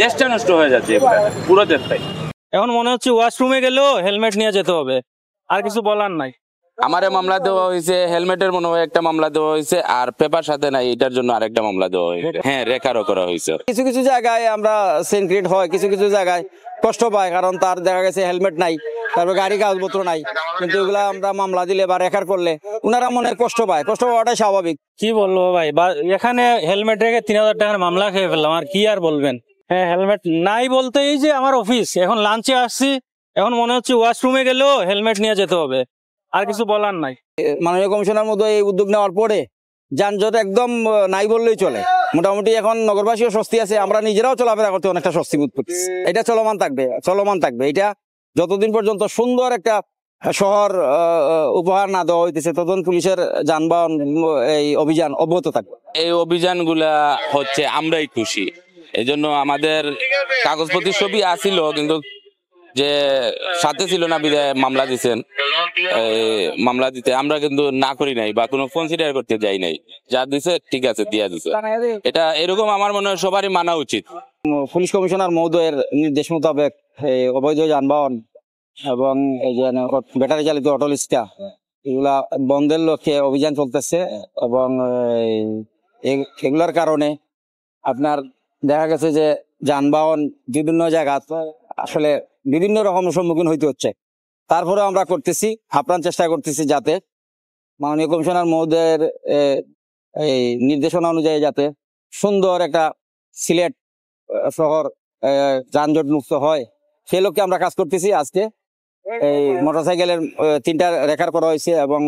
দেশটা নষ্ট হয়ে যাচ্ছে পুরো দেশটাই। এখন মনে হচ্ছে ওয়াশরুমে গেলেও হেলমেট নিয়ে যেতে হবে, আর কিছু বলার নাই। আমারে মামলা দেওয়া হয়েছে, হেলমেটের মনে হয় একটা মামলা দেওয়া হয়েছে, আর পেপার সাথে নাই এটার জন্য আরেকটা মামলা দেওয়া হয়েছে। হ্যাঁ, রেকারও করা হয়েছে। কিছু কিছু জায়গায় আমরা সিনক্রিয়েট হয়, কিছু কিছু জায়গায় কষ্ট পায়, কারণ তার দেখা গেছে হেলমেট নাই, তারপর গাড়ি কাগজপত্র নাই, কিন্তু এগুলা আমরা মামলা দিলে বা রেকার করলে ওনারা মনে কষ্ট পায়, কষ্ট পাওয়াটাই স্বাভাবিক। কি বলবো ভাই, এখানে হেলমেট রেখে 3000 টাকার মামলা খেয়ে ফেললাম, আর কি আর বলবেন। হ্যাঁ, হেলমেট নাই বলতে এই যে আমার অফিস, এখন লাঞ্চে আসছি, এখন মনে হচ্ছে ওয়াশরুমে গেলেও হেলমেট নিয়ে যেতে হবে, আর কিছু বলার নাই। মাননীয় কমিশনার মধ্যে এই উদ্যোগ নেওয়ার পরে যানজট একদম নাই বললেই চলে। মোটামুটি এখন নগরবাসীও স্বস্তি আছে, আমরা নিজেরাও চলাফেরা করতে অনেকটা স্বস্তি বোধ করছি। এটা চলমান থাকবে এটা যতদিন পর্যন্ত সুন্দর একটা শহর উপহার না দেওয়া হইতেছে, ততদিন পুলিশের যানবাহন এই অভিযান অব্যাহত থাকবে। এই অভিযানগুলা হচ্ছে আমরাই খুশি, এই জন্য আমাদের কাগজপত্র সবই আসিল, কিন্তু যে সাথে ছিল না বিদায় মামলা দিচ্ছেন। মামলা দিতে আমরা কিন্তু না করি নাই বা কোনো কনসিডার করতে যাই নাই, যা দিছে ঠিক আছে দিয়া দিছে। এটা এরকম আমার মনে হয় সবারই মানা উচিত। পুলিশ কমিশনার মহোদয়ের নির্দেশ মোতাবেক অবৈধ যানবাহন এবং এই যে ব্যাটারি চালিত অটোরিক্সা এগুলা বন্ধের লক্ষ্যে অভিযান চলতেছে, এবং এগুলার কারণে আপনার দেখা গেছে যে যানবাহন বিভিন্ন জায়গা আসলে বিভিন্ন রকমের সম্মুখীন হইতে হচ্ছে। তারপরে আমরা করতেছি, আপ্রাণ চেষ্টা করতেছি যাতে মাননীয় কমিশনার মহোদয়ের এই নির্দেশনা অনুযায়ী যাতে সুন্দর একটা সিলেট শহর যানজট মুক্ত হয়, সেই লক্ষ্যে আমরা কাজ করতেছি। আজকে এই মোটরসাইকেলের 3টা রেকার করা হয়েছে এবং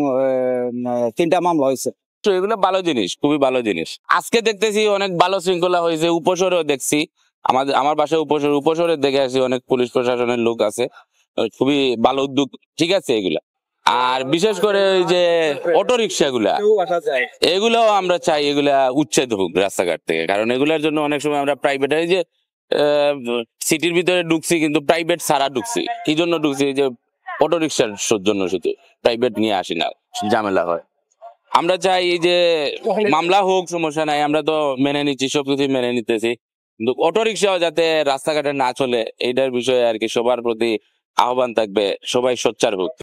3টা মামলা হয়েছে। এগুলো ভালো জিনিস, খুবই ভালো জিনিস। আজকে দেখতেছি অনেক ভালো শৃঙ্খলা হয়েছে, উপশহরেও দেখছি, আমার বাসায় উপশহরে দেখে আসি অনেক পুলিশ প্রশাসনের লোক আছে, খুবই ভালো উদ্যোগ, ঠিক আছে এগুলা। আর বিশেষ করে ওই যে অটো রিক্সা এগুলাও আমরা চাই এগুলা উচ্ছেদ হোক রাস্তাঘাট থেকে, কারণ এগুলার জন্য অনেক সময় আমরা প্রাইভেট যে সিটির ভিতরে ঢুকছি কিন্তু প্রাইভেট ছাড়া ঢুকছি। কি জন্য ঢুকছি? যে অটো রিক্সার জন্য, শুধু প্রাইভেট নিয়ে আসি না, ঝামেলা হয়। আমরা চাই যে মামলা হোক, সমস্যা নাই, আমরা তো মেনে নিচ্ছি, সবকিছু মেনে নিতেছি, কিন্তু অটো রিক্সাও যাতে রাস্তাঘাটে না চলে এইটার বিষয়ে আর কি সবার প্রতি আহ্বান থাকবে, সবাই সোচ্চার হোক।